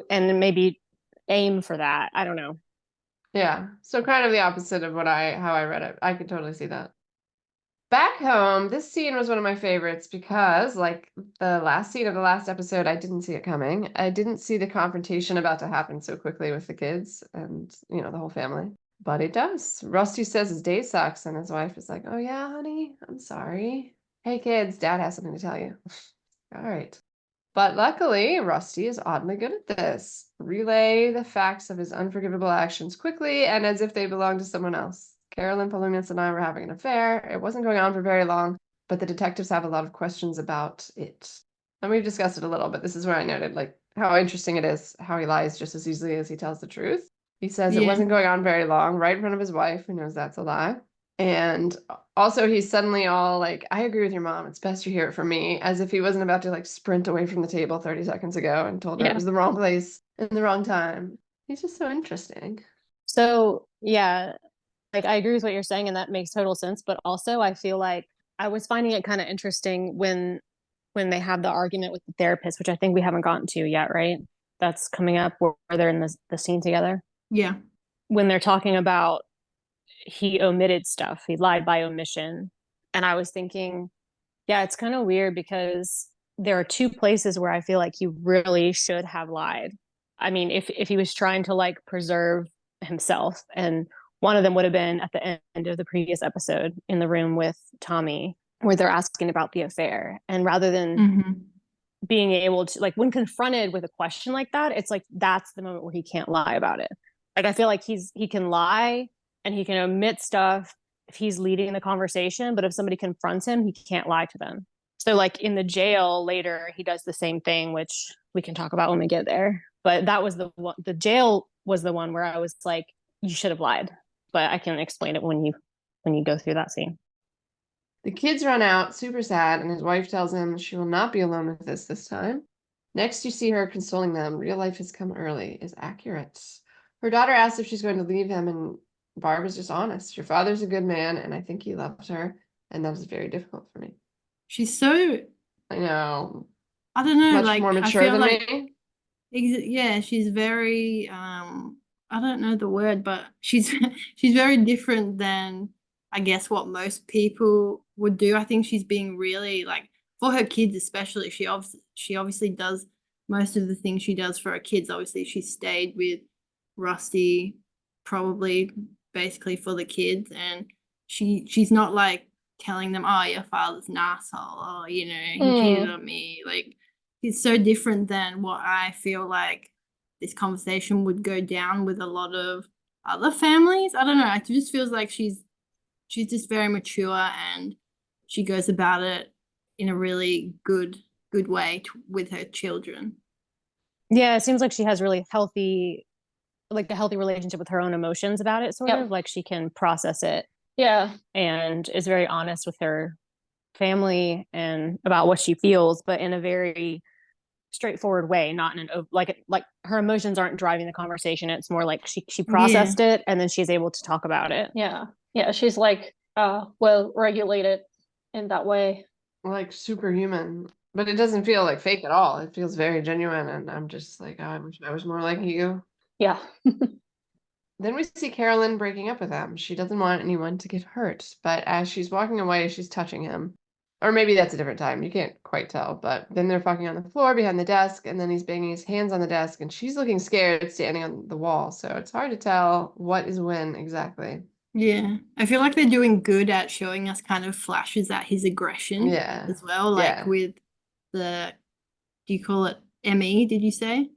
S4: and maybe aim for that. I don't know.
S2: Yeah. So kind of the opposite of how I read it. I could totally see that. Back home, this scene was one of my favorites because, like the last scene of the last episode, I didn't see it coming. I didn't see the confrontation about to happen so quickly with the kids and, the whole family. But it does. Rusty says his day sucks, and his wife is like, oh yeah, honey, I'm sorry. Hey kids, Dad has something to tell you. All right. But luckily, Rusty is oddly good at this. Relay the facts of his unforgivable actions quickly and as if they belong to someone else. Carolyn Polhemus and I were having an affair. It wasn't going on for very long, but the detectives have a lot of questions about it. And we've discussed it a little, but this is where I noted like how interesting it is how he lies just as easily as he tells the truth. He says it wasn't going on very long, right in front of his wife, who knows that's a lie. And also he's suddenly all like, I agree with your mom. It's best you hear it from me, as if he wasn't about to like sprint away from the table 30 seconds ago and told her it was the wrong place and the wrong time. He's just so interesting.
S4: So, yeah, like I agree with what you're saying, and that makes total sense. But also I feel like I was finding it kind of interesting when they have the argument with the therapist, which I think we haven't gotten to yet, right? That's coming up where they're in the scene together.
S5: Yeah.
S4: When they're talking about he omitted stuff, he lied by omission. And I was thinking, yeah, it's kind of weird because there are two places where I feel like he really should have lied. I mean, if he was trying to like preserve himself, and one of them would have been at the end of the previous episode in the room with Tommy, where they're asking about the affair. And rather than being able to, like, when confronted with a question like that, it's like, that's the moment where he can't lie about it. Like, I feel like he can lie and he can omit stuff if he's leading the conversation, but if somebody confronts him, he can't lie to them. So like in the jail later, he does the same thing, which we can talk about when we get there. But that was the jail was the one where I was like, you should have lied. But I can explain it when you go through that scene.
S2: The kids run out, super sad, and his wife tells him she will not be alone with this time. Next, you see her consoling them. Real life has come early is accurate. Her daughter asks if she's going to leave him, and Barb is just honest. Your father's a good man, and I think he loves her, and that is very difficult for me.
S5: She's so...
S2: I know.
S5: I don't know,
S2: much
S5: like,
S2: more mature than me.
S5: Yeah, she's very... I don't know the word, but she's very different than, I guess, what most people would do. I think she's being really, like, for her kids especially, she obviously does most of the things she does for her kids. Obviously, she stayed with Rusty probably basically for the kids, and she's not like telling them, oh, your father's an asshole, oh, he cheated on me. Like, it's so different than what I feel like this conversation would go down with a lot of other families. I don't know, it just feels like she's just very mature, and she goes about it in a really good way with her children.
S4: Yeah, it seems like she has really healthy, like a healthy relationship with her own emotions about it, sort of like she can process it.
S3: Yeah.
S4: And is very honest with her family and about what she feels, but in a very straightforward way, not in an like her emotions aren't driving the conversation. It's more like she processed it, and then she's able to talk about it.
S3: Yeah. She's like well regulated in that way,
S2: like superhuman. But it doesn't feel like fake at all. It feels very genuine, and I'm just like, oh, I wish I was more like you.
S3: Yeah.
S2: Then we see Carolyn breaking up with him. She doesn't want anyone to get hurt, but as she's walking away, she's touching him. Or maybe that's a different time. You can't quite tell. But then they're fucking on the floor behind the desk, and then he's banging his hands on the desk, and she's looking scared standing on the wall. So it's hard to tell what is when exactly.
S5: Yeah. I feel like they're doing good at showing us kind of flashes at his aggression as well. Like with the, do you call it ME, did you say?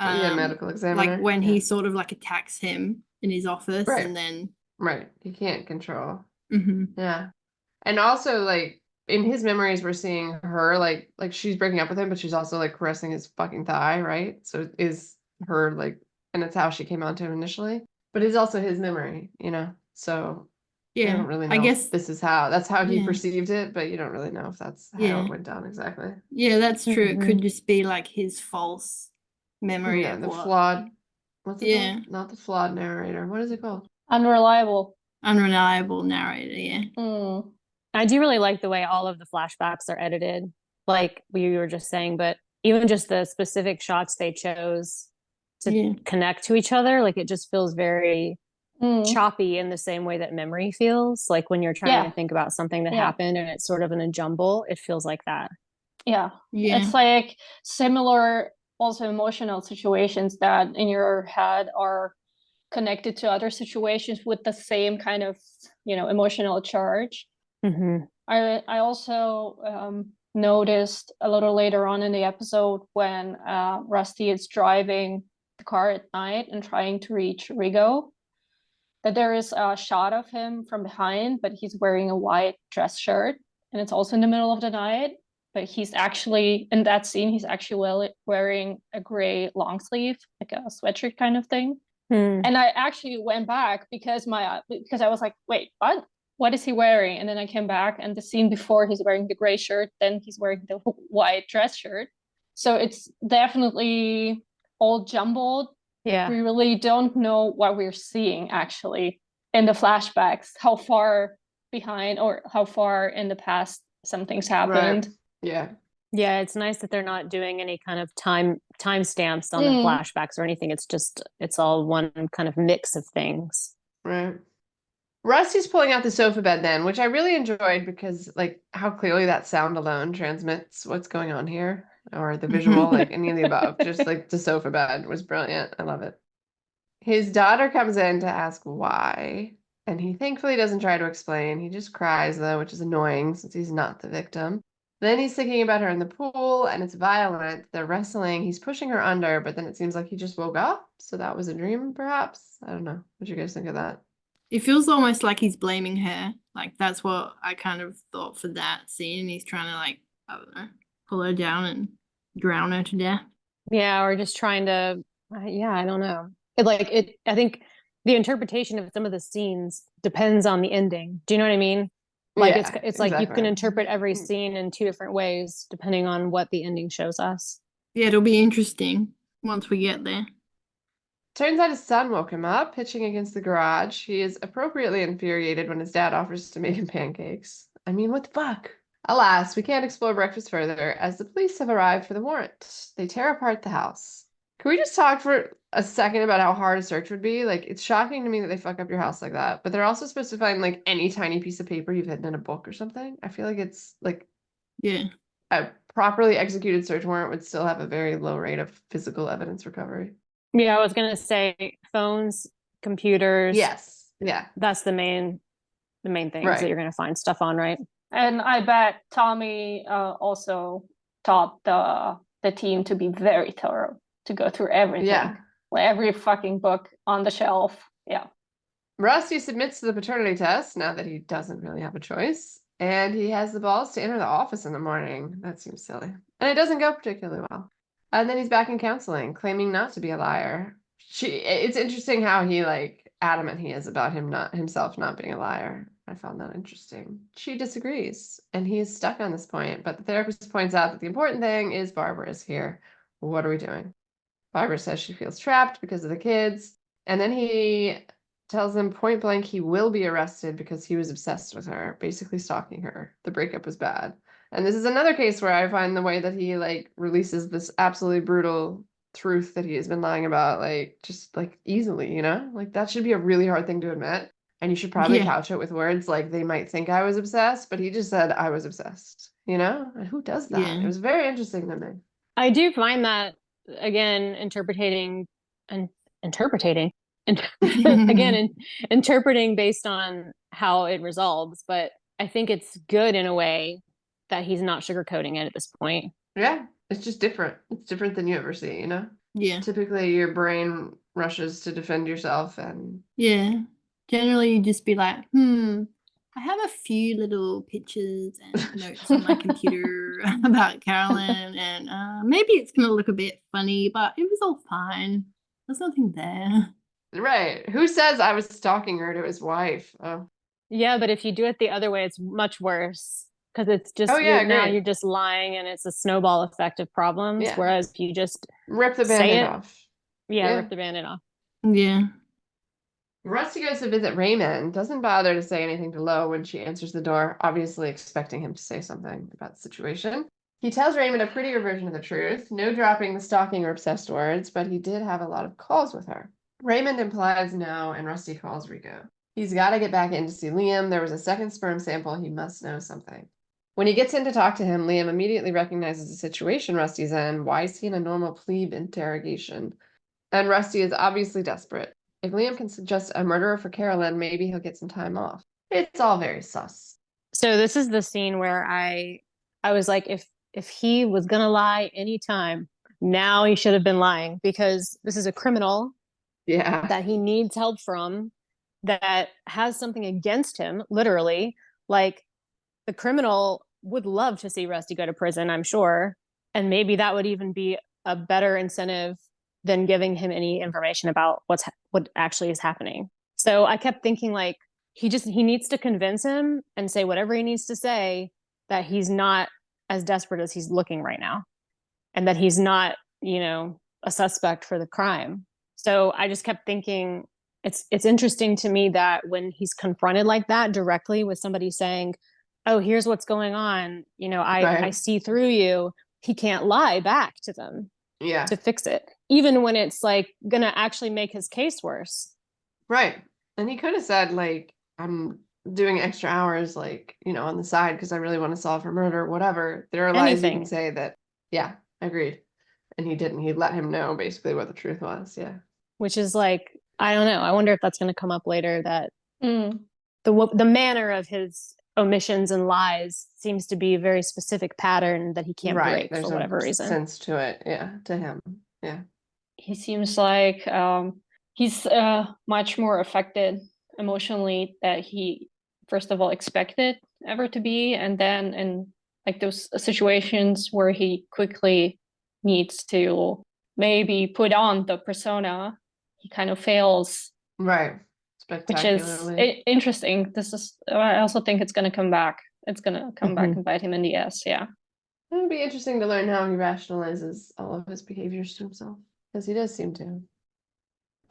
S2: Medical examiner.
S5: Like when he sort of like attacks him in his office, and then...
S2: Right. He can't control.
S5: Mm-hmm.
S2: Yeah. And also, like, in his memories, we're seeing her, like she's breaking up with him, but she's also, like, caressing his fucking thigh, right? So it is her, like, and it's how she came onto him initially. But it's also his memory, So I don't really know. I guess that's how he perceived it, but you don't really know if that's how it went down exactly.
S5: Yeah, that's true. It could just be, like, his false memory
S2: Yeah,
S5: of
S2: the
S5: what?
S2: flawed. What's it
S5: Yeah.
S2: called? Not the flawed narrator. What is it called?
S3: Unreliable.
S5: Unreliable narrator, yeah.
S4: I do really like the way all of the flashbacks are edited, like we were just saying, but even just the specific shots they chose to connect to each other, like it just feels very choppy in the same way that memory feels. Like when you're trying to think about something that happened and it's sort of in a jumble, it feels like that.
S3: Yeah. It's like similar also emotional situations that in your head are connected to other situations with the same kind of, emotional charge. I also noticed a little later on in the episode when Rusty is driving the car at night and trying to reach Rigo, that there is a shot of him from behind, but he's wearing a white dress shirt, and it's also in the middle of the night. But he's actually, in that scene, he's actually wearing a gray long sleeve, like a sweatshirt kind of thing. And I actually went back because I was like, wait, what? What is he wearing? And then I came back, and the scene before he's wearing the gray shirt, then he's wearing the white dress shirt. So it's definitely all jumbled.
S4: Yeah.
S3: We really don't know what we're seeing actually in the flashbacks, how far behind or how far in the past some things happened.
S2: Right. Yeah.
S4: Yeah, it's nice that they're not doing any kind of time stamps on the flashbacks or anything. It's all one kind of mix of things.
S2: Right. Rusty's pulling out the sofa bed then, which I really enjoyed because like how clearly that sound alone transmits what's going on here, or the visual, like any of the above. Just like the sofa bed was brilliant. I love it. His daughter comes in to ask why, and he thankfully doesn't try to explain. He just cries though, which is annoying since he's not the victim. Then he's thinking about her in the pool, and it's violent. They're wrestling. He's pushing her under, but then it seems like he just woke up. So that was a dream, perhaps? I don't know. What do you guys think of that?
S5: It feels almost like he's blaming her. Like that's what I kind of thought for that scene. He's trying to like, I don't know, pull her down and drown her to death.
S4: Yeah, or just trying to, I don't know. I think the interpretation of some of the scenes depends on the ending. Do you know what I mean? Like it's like you can interpret every scene in two different ways depending on what the ending shows us.
S5: Yeah, it'll be interesting once we get there.
S2: Turns out his son woke him up, pitching against the garage. He is appropriately infuriated when his dad offers to make him pancakes. I mean, what the fuck? Alas, we can't explore breakfast further, as the police have arrived for the warrant. They tear apart the house. Can we just talk for a second about how hard a search would be? Like, it's shocking to me that they fuck up your house like that, but they're also supposed to find, like, any tiny piece of paper you've hidden in a book or something. I feel like it's, like...
S5: Yeah.
S2: A properly executed search warrant would still have a very low rate of physical evidence recovery.
S4: Yeah, I was going to say phones, computers.
S2: Yes. Yeah.
S4: That's the main things that you're going to find stuff on, right?
S3: And I bet Tommy also taught the team to be very thorough, to go through everything.
S2: Yeah.
S3: Every fucking book on the shelf. Yeah.
S2: Rusty submits to the paternity test now that he doesn't really have a choice. And he has the balls to enter the office in the morning. That seems silly. And it doesn't go particularly well. And then he's back in counseling, claiming not to be a liar. It's interesting how he, like, adamant he is about himself not being a liar. I found that interesting. She disagrees, and he is stuck on this point. But the therapist points out that the important thing is Barbara is here. What are we doing? Barbara says she feels trapped because of the kids. And then he tells him point blank he will be arrested because he was obsessed with her, basically stalking her. The breakup was bad. And this is another case where I find the way that he, like, releases this absolutely brutal truth that he has been lying about, like, just, like, easily, you know? Like, that should be a really hard thing to admit. And you should probably couch it with words like, they might think I was obsessed, but he just said I was obsessed, you know? And who does that?
S5: Yeah.
S2: It was very interesting to me.
S4: I do find that, again, interpreting based on how it resolves, but I think it's good in a way that he's not sugarcoating it at this point.
S2: Yeah, it's just different. It's different than you ever see, you know?
S5: Yeah.
S2: Typically, your brain rushes to defend yourself and...
S5: Yeah. Generally, you just be like, I have a few little pictures and notes on my computer about Carolyn, and maybe it's going to look a bit funny, but it was all fine. There's nothing there.
S2: Right. Who says I was stalking her to his wife? Oh.
S4: Yeah, but if you do it the other way, it's much worse. because it's just now you're just lying and it's a snowball effect of problems.
S2: Yeah.
S4: Whereas if you just
S2: rip the band-aid off.
S4: Rip the band-aid off.
S5: Yeah.
S2: Rusty goes to visit Raymond, doesn't bother to say anything to Lo when she answers the door, obviously expecting him to say something about the situation. He tells Raymond a prettier version of the truth, no dropping the stalking or obsessed words, but he did have a lot of calls with her. Raymond implies no, and Rusty calls Rico. He's got to get back in to see Liam. There was a second sperm sample. He must know something. When he gets in to talk to him, Liam immediately recognizes the situation Rusty's in. Why is he in a normal plebe interrogation? And Rusty is obviously desperate. If Liam can suggest a murderer for Carolyn, maybe he'll get some time off. It's all very sus.
S4: So this is the scene where I was like, if he was gonna lie anytime, now he should have been lying, because this is a criminal that he needs help from, that has something against him, literally. Like, the criminal would love to see Rusty go to prison, I'm sure. And maybe that would even be a better incentive than giving him any information about what actually is happening. So I kept thinking, like, he needs to convince him and say whatever he needs to say, that he's not as desperate as he's looking right now, and that he's not, a suspect for the crime. So I just kept thinking, it's interesting to me that when he's confronted like that directly with somebody saying, oh, here's what's going on, I see through you, he can't lie back to them to fix it, even when it's like gonna actually make his case worse.
S2: Right. And he could have said, like, I'm doing extra hours, like, on the side because I really want to solve her murder, whatever. There are lies you can say that, agreed. And he didn't. He let him know basically what the truth was. Yeah.
S4: Which is like, I don't know. I wonder if that's going to come up later, that the manner of his omissions and lies seems to be a very specific pattern that he can't break. There's for whatever reason.
S2: Sense to it. Yeah. To him. Yeah.
S3: He seems like he's much more affected emotionally that he first of all expected ever to be, and then in like those situations where he quickly needs to maybe put on the persona, he kind of fails,
S2: right?
S3: Spectacularly. Which is interesting. I also think it's going to come back. It's going to come back and bite him in the ass. Yeah,
S2: it would be interesting to learn how he rationalizes all of his behaviors to himself, because he does seem to.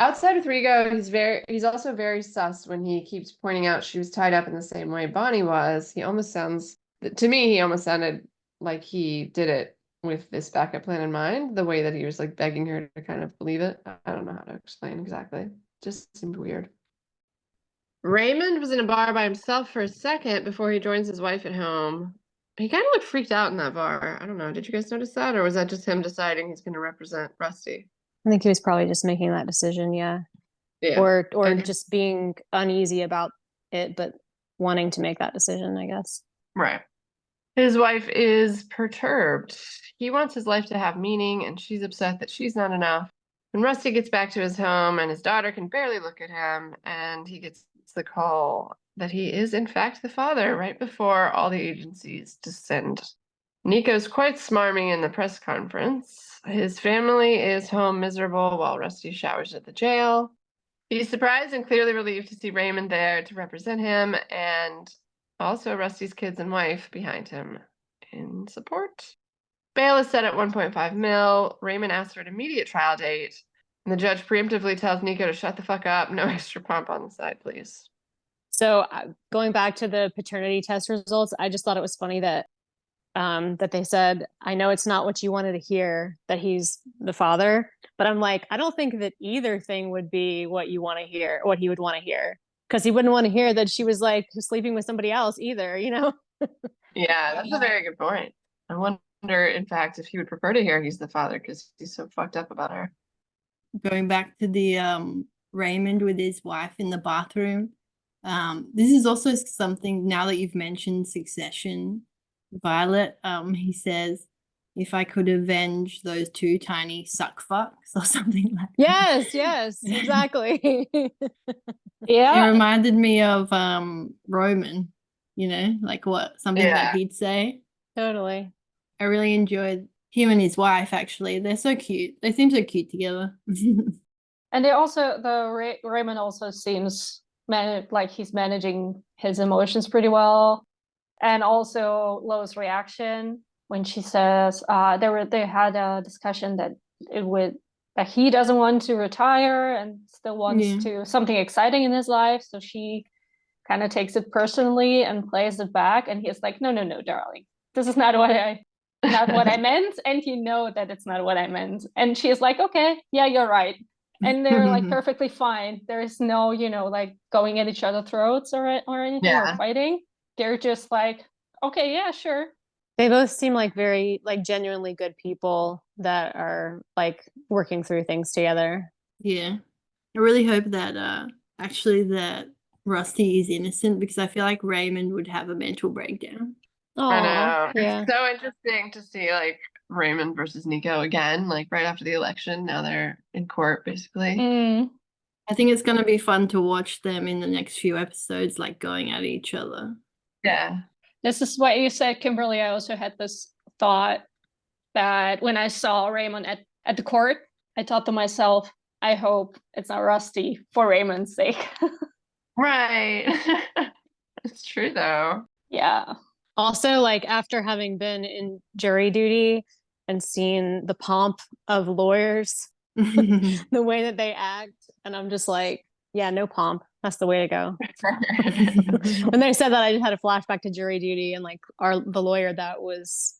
S2: Outside of Rigo, he's also very sus when he keeps pointing out she was tied up in the same way Bonnie was. He almost sounded like he did it with this backup plan in mind, the way that he was like begging her to kind of believe it. I don't know how to explain exactly. Just seemed weird. Raymond was in a bar by himself for a second before he joins his wife at home. He kind of looked freaked out in that bar. I don't know. Did you guys notice that? Or was that just him deciding he's going to represent Rusty?
S4: I think he was probably just making that decision, yeah. Or just being uneasy about it, but wanting to make that decision, I guess.
S2: Right. His wife is perturbed. He wants his life to have meaning, and she's upset that she's not enough. When Rusty gets back to his home and his daughter can barely look at him, and he gets the call that he is in fact the father right before all the agencies descend. Nico's quite smarmy in the press conference. His family is home miserable while Rusty showers at the jail. He's surprised and clearly relieved to see Raymond there to represent him, and also Rusty's kids and wife behind him in support. Bail is set at 1.5 mil. Raymond asks for an immediate trial date, and the judge preemptively tells Nico to shut the fuck up. No extra pomp on the side, please.
S4: So going back to the paternity test results, I just thought it was funny that they said, I know it's not what you wanted to hear, that he's the father, but I'm like, I don't think that either thing would be what you want to hear, what he would want to hear, because he wouldn't want to hear that she was like sleeping with somebody else either,
S2: Yeah, that's a very good point. I wonder, in fact, if he would prefer to hear he's the father because he's so fucked up about her.
S5: Going back to the Raymond with his wife in the bathroom, this is also something, now that you've mentioned Succession, Violet, he says, if I could avenge those two tiny suck fucks or something like
S4: that. Yes, exactly.
S5: Yeah. It reminded me of Roman, like something that he'd say.
S4: Totally.
S5: I really enjoyed him and his wife, actually. They're so cute. They seem so cute together.
S3: And they also, Raymond also seems like he's managing his emotions pretty well. And also Lo's reaction when she says they had a discussion that he doesn't want to retire and still wants to something exciting in his life. So she kind of takes it personally and plays it back. And he's like, no, darling, this is not what I meant. And you know that it's not what I meant. And she's like, okay, yeah, you're right. And they're like perfectly fine. There is no, like going at each other's throats or anything or fighting. They're just like, okay, yeah, sure.
S4: They both seem like very like genuinely good people that are like working through things together.
S5: Yeah. I really hope that actually that Rusty is innocent, because I feel like Raymond would have a mental breakdown.
S2: I know.
S4: Yeah.
S2: It's so interesting to see like Raymond versus Nico again, like right after the election. Now they're in court basically.
S5: I think it's going to be fun to watch them in the next few episodes, like going at each other.
S2: Yeah.
S3: This is what you said, Kimberly. I also had this thought that when I saw Raymond at the court, I thought to myself, I hope it's not Rusty for Raymond's sake.
S2: Right. It's true though.
S3: Yeah.
S4: Also, like after having been in jury duty and seen the pomp of lawyers, the way that they act, and I'm just like, yeah, no pomp. That's the way to go. When they said that, I just had a flashback to jury duty, and like the lawyer that was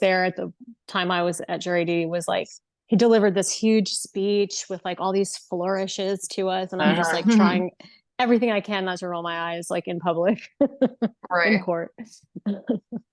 S4: there at the time I was at jury duty was like, he delivered this huge speech with like all these flourishes to us, and I'm just like trying everything I can not to roll my eyes like in public. In court.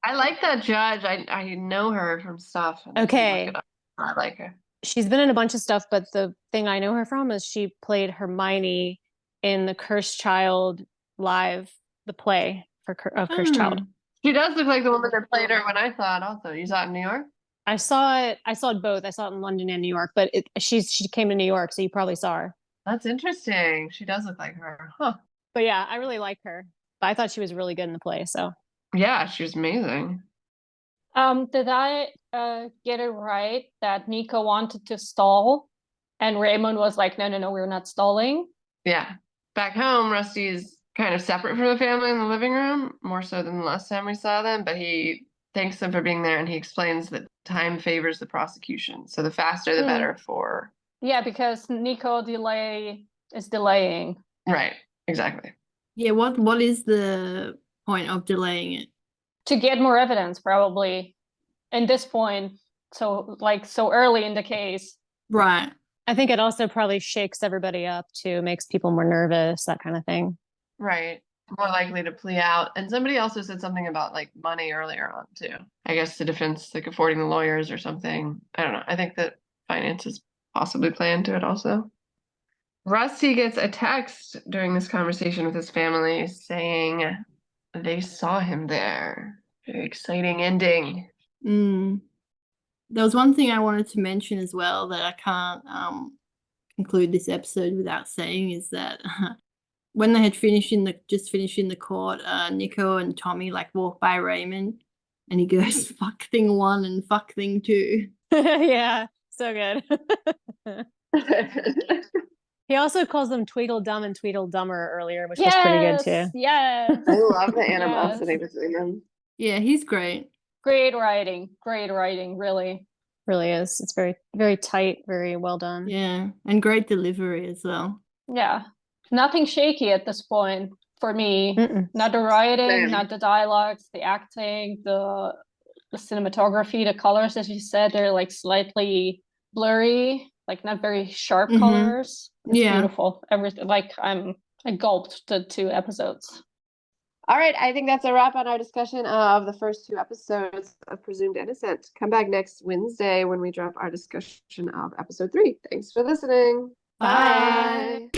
S2: I like that judge. I know her from stuff.
S4: Okay.
S2: I like her.
S4: She's been in a bunch of stuff, but the thing I know her from is she played Hermione in the Cursed Child live, the play of Cursed Child.
S2: She does look like the woman that played her when I saw it also. You saw it in New York?
S4: I saw it both. I saw it in London and New York, but she came to New York, so you probably saw her.
S2: That's interesting. She does look like her. Huh.
S4: But yeah, I really like her. But I thought she was really good in the play, so.
S2: Yeah, she was amazing.
S3: Did I get it right that Nico wanted to stall and Raymond was like, no, we're not stalling?
S2: Yeah. Back home, Rusty's kind of separate from the family in the living room, more so than the last time we saw them, but he thanks them for being there, and he explains that time favors the prosecution. So the faster, the better for...
S3: Yeah, because Nico is delaying.
S2: Right, exactly.
S5: Yeah, what is the point of delaying it?
S3: To get more evidence, probably. In this point, so early in the case.
S5: Right.
S4: I think it also probably shakes everybody up too, makes people more nervous, that kind of thing.
S2: Right. More likely to plea out. And somebody also said something about like money earlier on too. I guess the defense like affording the lawyers or something. I don't know. I think that finances possibly play into it also. Rusty gets a text during this conversation with his family saying they saw him there. Very exciting ending.
S5: There was one thing I wanted to mention as well that I can't conclude this episode without saying, is that when they had finished in the court, Nico and Tommy like walk by Raymond, and he goes, "Fuck thing 1 and fuck thing 2."
S4: Yeah, so good. He also calls them Tweedledum and Tweedledummer earlier, which was pretty good too.
S3: Yes.
S2: I love the animosity between them.
S5: Yeah, he's great.
S3: Great writing, really.
S4: Really is. It's very, very tight, very well done.
S5: Yeah, and great delivery as well.
S3: Yeah. Nothing shaky at this point for me. Not the writing, not the dialogues, the acting, the cinematography, the colors, as you said, they're like slightly blurry, like not very sharp colors. It's beautiful. Everything, like I gulped the 2 episodes.
S2: All right, I think that's a wrap on our discussion of the first 2 episodes of Presumed Innocent. Come back next Wednesday when we drop our discussion of episode 3. Thanks for listening.
S5: Bye.